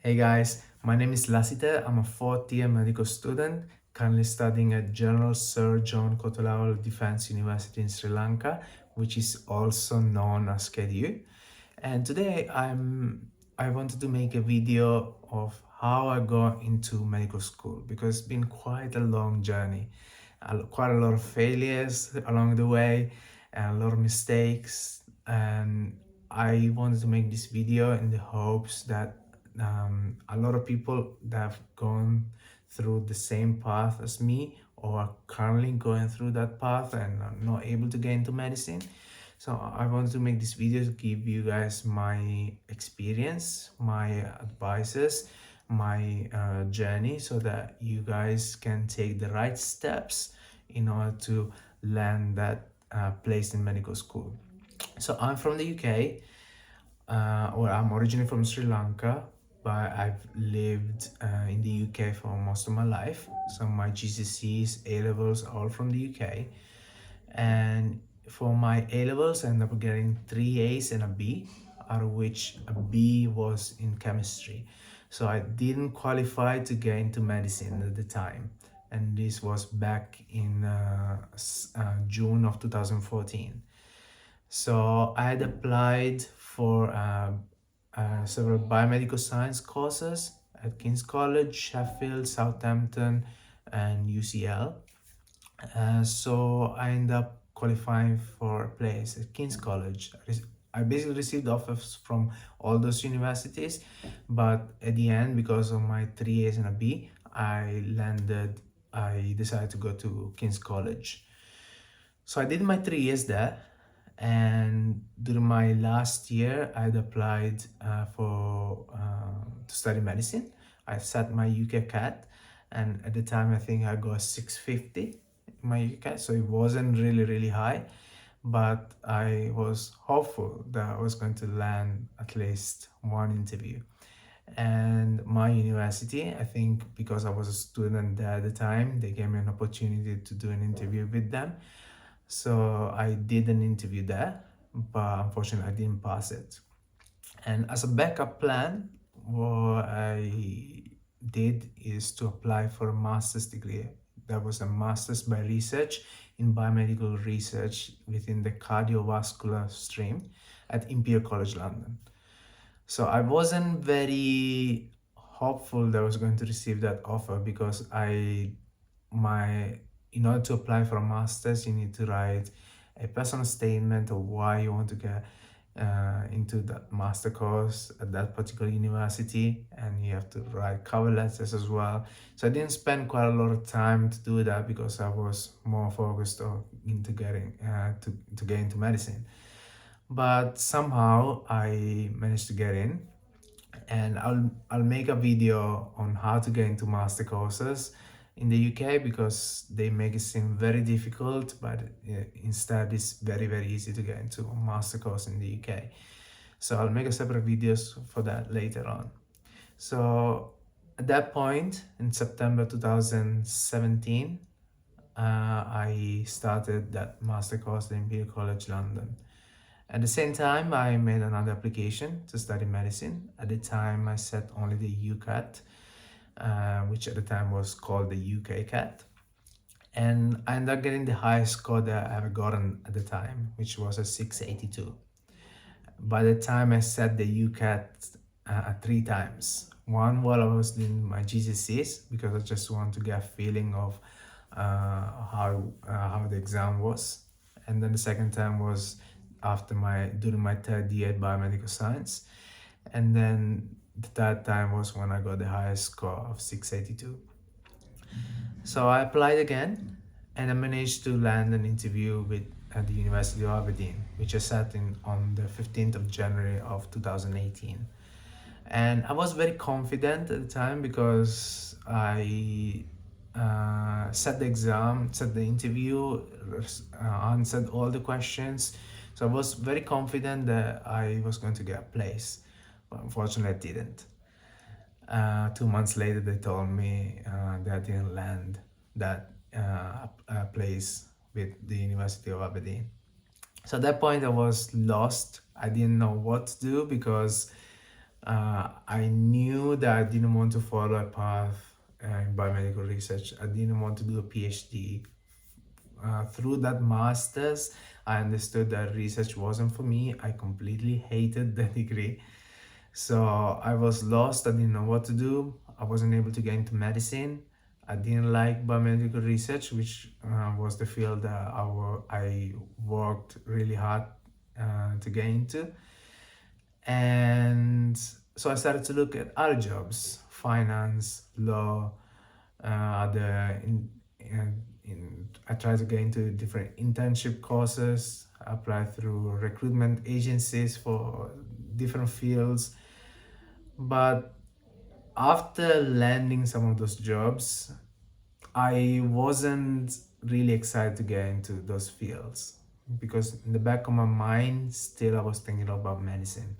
Hey guys, my name is Lasita. I'm a fourth year medical student currently studying at General Sir John Kotolawala Defence University in Sri Lanka, which is also known as KDU. And today I wanted to make a video of how I got into medical school because it's been quite a long journey. Quite a lot of failures along the way and a lot of mistakes, and I wanted to make this video in the hopes that a lot of people that have gone through the same path as me or are currently going through that path and are not able to get into medicine. So I wanted to make this video to give you guys my experience, my advices, my journey, so that you guys can take the right steps in order to land that place in medical school. So I'm from the UK, or I'm originally from Sri Lanka, but I've lived in the UK for most of my life. So my GCSEs, A levels, all from the UK. And for my A levels, I ended up getting 3 A's and a B, out of which a B was in chemistry. So I didn't qualify to get into medicine at the time. And this was back in June of 2014. So I had applied for several biomedical science courses at King's College, Sheffield, Southampton, and UCL. So I ended up qualifying for a place at King's College. I basically received offers from all those universities, but at the end, because of my 3 A's and a B, I decided to go to King's College. So I did my 3 years there, and during my last year, I had applied to study medicine. I sat my UKCAT, and at the time, I think I got 650 in my UKCAT, so it wasn't really high, but I was hopeful that I was going to land at least one interview. And my university, I think because I was a student there at the time, they gave me an opportunity to do an interview with them. So I did an interview there, but unfortunately I didn't pass it. And as a backup plan, what I did is to apply for a master's degree. That was a master's by research in biomedical research within the cardiovascular stream at Imperial College London. So I wasn't very hopeful that I was going to receive that offer because in order to apply for a master's, you need to write a personal statement of why you want to get into that master course at that particular university, and you have to write cover letters as well. So I didn't spend quite a lot of time to do that because I was more focused on into getting to get into medicine. But somehow I managed to get in, and I'll make a video on how to get into master courses in the UK because they make it seem very difficult, but instead it's very easy to get into a master course in the UK. So I'll make a separate videos for that later on. So at that point in September 2017, I started that master course at Imperial College London. At the same time, I made another application to study medicine. At the time, I set only the UCAT, which at the time was called the UKCAT. And I ended up getting the highest score that I ever gotten at the time, which was a 682. By the time I set the UCAT 3 times. One while I was doing my GCSEs, because I just want to get a feeling of how the exam was. And then the second time was during my third year at biomedical science, and then the third time was when I got the highest score of 682. So I applied again, and I managed to land an interview at the University of Aberdeen, which I sat in on the 15th of January of 2018. And I was very confident at the time because I set the exam, set the interview, answered all the questions. So I was very confident that I was going to get a place, but unfortunately I didn't. 2 months later, they told me that I didn't land that place with the University of Aberdeen. So at that point, I was lost. I didn't know what to do because I knew that I didn't want to follow a path in biomedical research. I didn't want to do a PhD. Through that master's, I understood that research wasn't for me. I completely hated the degree. So I was lost. I didn't know what to do. I wasn't able to get into medicine. I didn't like biomedical research, which was the field that I worked really hard to get into. And so I started to look at other jobs, finance, law, other I tried to get into different internship courses, apply through recruitment agencies for different fields. But after landing some of those jobs, I wasn't really excited to get into those fields because in the back of my mind, still I was thinking about medicine.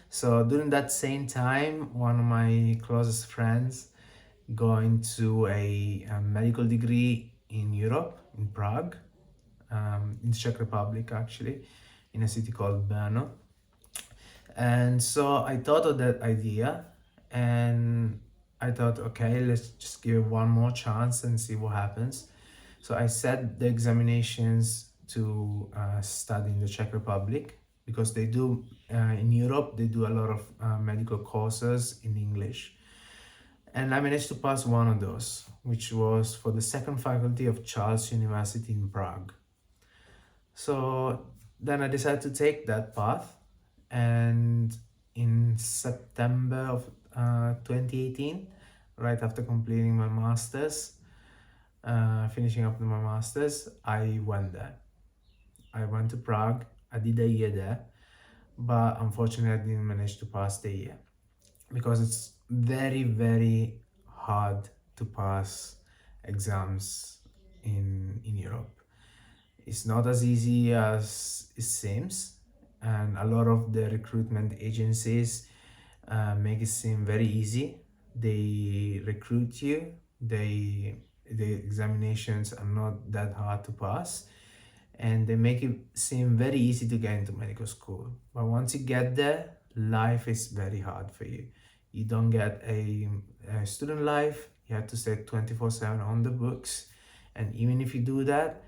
So during that same time, one of my closest friends going to a medical degree in Europe, in Prague, in the Czech Republic actually, in a city called Brno. And so I thought of that idea and I thought, okay, let's just give it one more chance and see what happens. So I set the examinations to study in the Czech Republic because they do, in Europe, they do a lot of medical courses in English. And I managed to pass one of those, which was for the second faculty of Charles University in Prague. So then I decided to take that path, and in September of 2018, right after completing my master's, finishing up my master's, I went there. I went to Prague. I did a year there, but unfortunately, I didn't manage to pass the year because it's very, very hard to pass exams in Europe. It's not as easy as it seems, and a lot of the recruitment agencies make it seem very easy. They recruit you, the examinations are not that hard to pass, and they make it seem very easy to get into medical school. But once you get there, life is very hard for you. You don't get a student life, you have to stay 24/7 on the books. And even if you do that,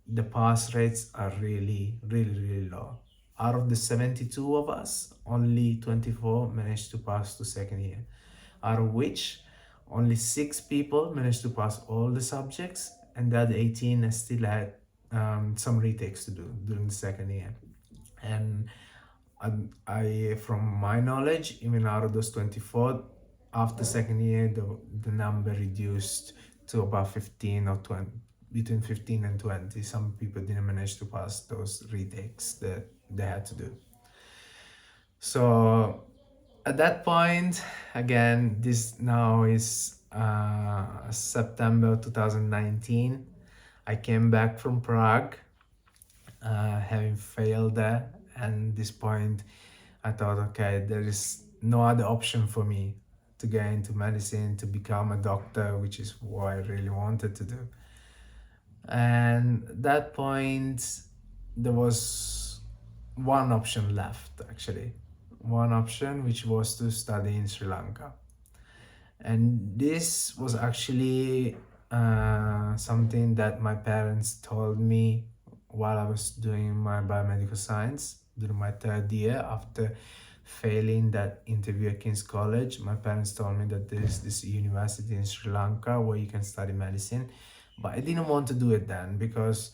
the pass rates are really, really, really low. Out of the 72 of us, only 24 managed to pass to second year, out of which only 6 people managed to pass all the subjects, and the other 18 still had some retakes to do during the second year. And from my knowledge, even out of those 24, after second year, the number reduced to about 15 or 20, between 15 and 20. Some people didn't manage to pass those retakes that they had to do. So at that point, again, this now is September 2019. I came back from Prague, having failed there, and at this point, I thought, okay, there is no other option for me to get into medicine, to become a doctor, which is what I really wanted to do. And at that point, there was one option left, actually. One option, which was to study in Sri Lanka. And this was actually something that my parents told me while I was doing my biomedical science during my third year after failing that interview at King's College. My parents told me that there is this university in Sri Lanka where you can study medicine, but I didn't want to do it then because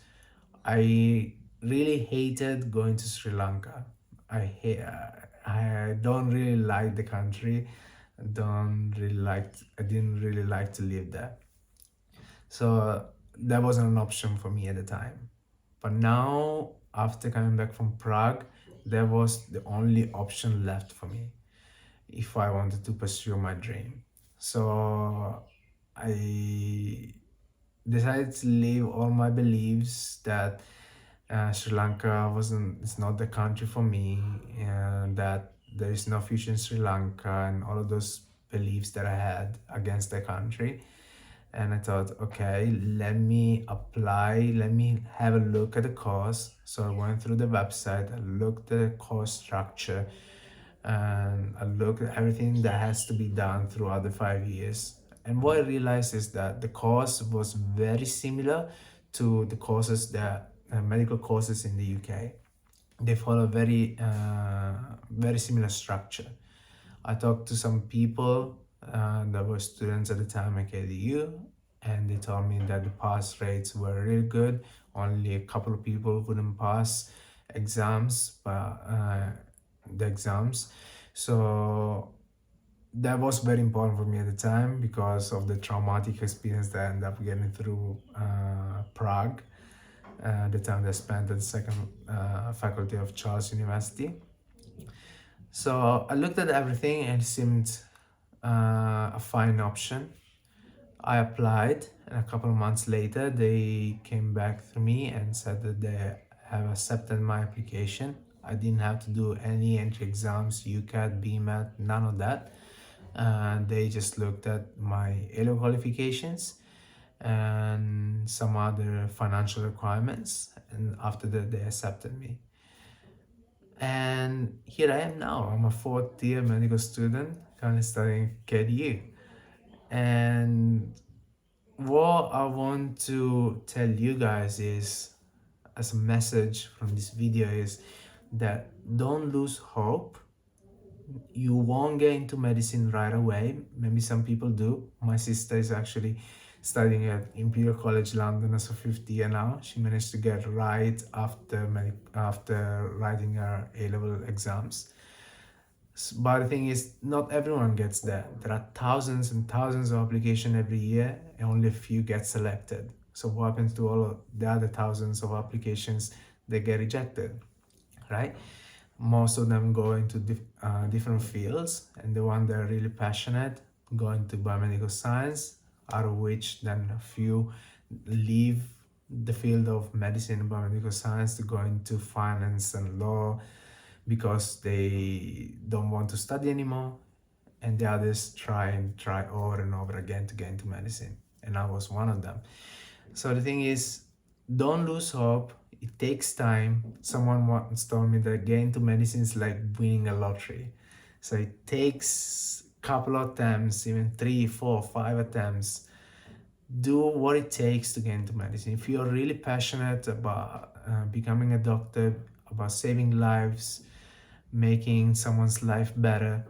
I really hated going to Sri Lanka. I don't really like the country. I didn't really like to live there. So that wasn't an option for me at the time. But now, after coming back from Prague, that was the only option left for me if I wanted to pursue my dream. So I decided to leave all my beliefs that Sri Lanka it's not the country for me, and that there is no future in Sri Lanka, and all of those beliefs that I had against the country. And I thought, okay, let me apply, let me have a look at the course. So I went through the website, I looked at the course structure, and I looked at everything that has to be done throughout the 5 years. And what I realized is that the course was very similar to the courses that medical courses in the UK. They follow very similar structure. I talked to some people that were students at the time at KDU, and they told me that the pass rates were really good. Only a couple of people wouldn't pass exams, but the exams. So that was very important for me at the time because of the traumatic experience that I ended up getting through Prague, the time that I spent at the second faculty of Charles University. So I looked at everything and it seemed a fine option. I applied, and a couple of months later, they came back to me and said that they have accepted my application. I didn't have to do any entry exams, UKCAT, BMAT, none of that. They just looked at my A-level qualifications and some other financial requirements, and after that, they accepted me. And here I am now. I'm a fourth year medical student, currently studying KDU. And what I want to tell you guys is, as a message from this video, is that don't lose hope. You won't get into medicine right away. Maybe some people do. My sister is actually studying at Imperial College London as a fifth year now. She managed to get right after writing her A-level exams. But the thing is, not everyone gets there. There are thousands and thousands of applications every year, and only a few get selected. So what happens to all of the other thousands of applications? They get rejected, right? Most of them go into different fields, and the one that are really passionate go into biomedical science, out of which then a few leave the field of medicine and biomedical science to go into finance and law because they don't want to study anymore, and the others try over and over again to get into medicine, and I was one of them. So the thing is, don't lose hope. It takes time. Someone once told me that getting into medicine is like winning a lottery. So it takes a couple of attempts, even 3, 4, 5 attempts. Do what it takes to get into medicine. If you're really passionate about becoming a doctor, about saving lives, making someone's life better,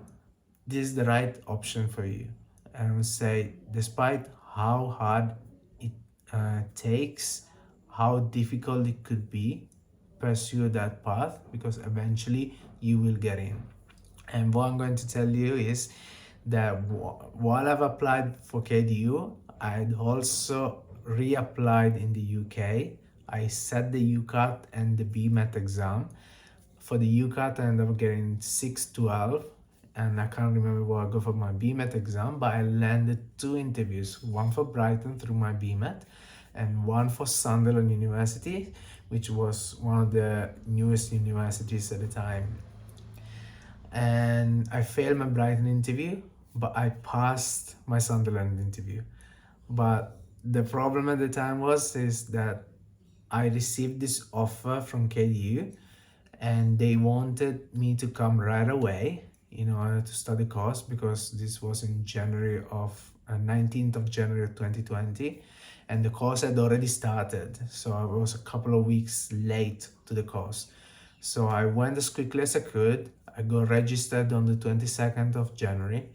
this is the right option for you. And I would say, despite how hard it takes, how difficult it could be, pursue that path, because eventually you will get in. And what I'm going to tell you is that while I've applied for KDU, I had also reapplied in the UK. I set the UKCAT and the BMAT exam. For the UKCAT, I ended up getting 612, and I can't remember what I got for my BMAT exam, but I landed 2 interviews, one for Brighton through my BMAT and one for Sunderland University, which was one of the newest universities at the time. And I failed my Brighton interview, but I passed my Sunderland interview. But the problem at the time is that I received this offer from KDU, and they wanted me to come right away in order to study the course, because this was in January of 19th of January 2020, and the course had already started, so I was a couple of weeks late to the course. So I went as quickly as I could. I got registered on the 22nd of January.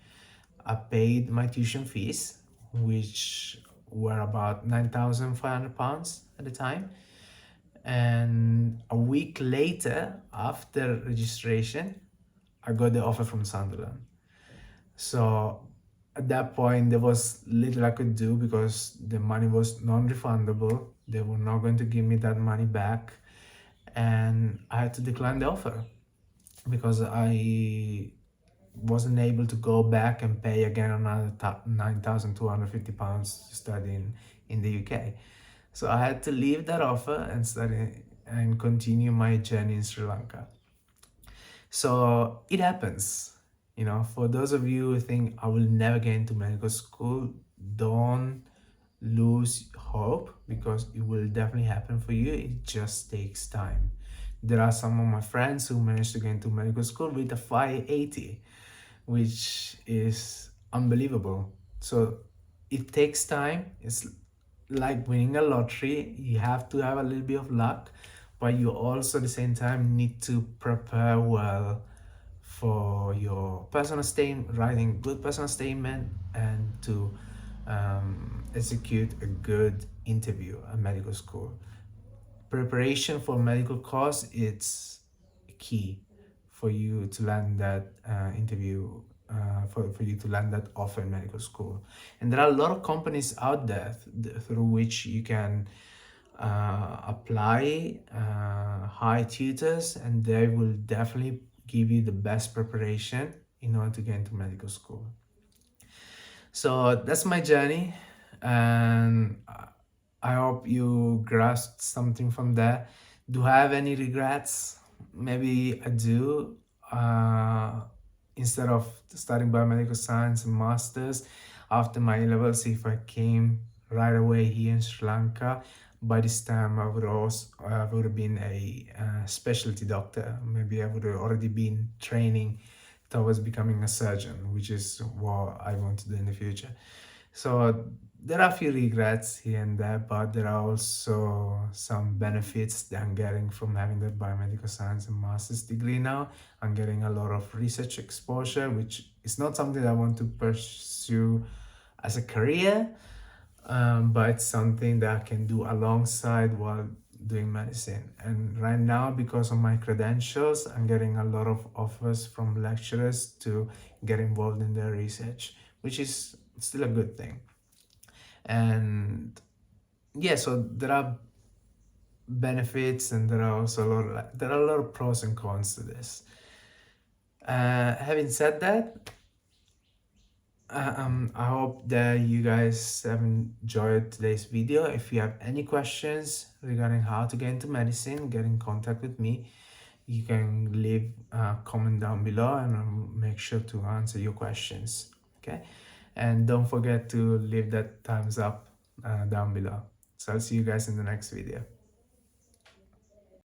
I paid my tuition fees, which were about £9,500 at the time. And a week later, after registration, I got the offer from Sunderland. So at that point, there was little I could do because the money was non-refundable. They were not going to give me that money back. And I had to decline the offer because I wasn't able to go back and pay again another £9,250 to study in the UK. So I had to leave that offer and study and continue my journey in Sri Lanka. So it happens. For those of you who think I will never get into medical school, don't lose hope, because it will definitely happen for you. It just takes time. There are some of my friends who managed to get into medical school with a 580, which is unbelievable. So it takes time. It's like winning a lottery. You have to have a little bit of luck, but you also at the same time need to prepare well for your personal statement, writing good personal statement, and to execute a good interview at medical school. Preparation for medical course, it's key for you to land that interview, for you to land that offer in medical school. And there are a lot of companies out there through which you can apply, hire tutors, and they will definitely give you the best preparation in order to get into medical school. So that's my journey, and I hope you grasped something from there. Do I have any regrets? Maybe I do. Uh, Instead of studying biomedical science and masters after my levels, if I came right away here in Sri Lanka, by this time I would have been a specialty doctor. Maybe I would have already been training towards becoming a surgeon, which is what I want to do in the future. So there are a few regrets here and there, but there are also some benefits that I'm getting from having that biomedical science and master's degree now. I'm getting a lot of research exposure, which is not something I want to pursue as a career, but it's something that I can do alongside while doing medicine. And right now, because of my credentials, I'm getting a lot of offers from lecturers to get involved in their research, which is still a good thing. And yeah, so there are benefits, and there are also there are a lot of pros and cons to this. Having said that, I hope that you guys have enjoyed today's video. If you have any questions regarding how to get into medicine, get in contact with me. You can leave a comment down below, and I'll make sure to answer your questions. Okay, and don't forget to leave that thumbs up down below. So I'll see you guys in the next video.